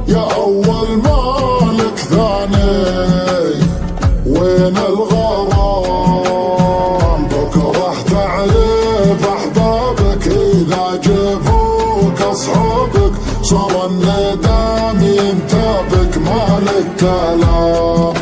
يا أول مالك ثاني. وين الغرام بكره تعرف أحبابك، إذا جفوك أصحابك صار الندم ينتابك، مالك كلام.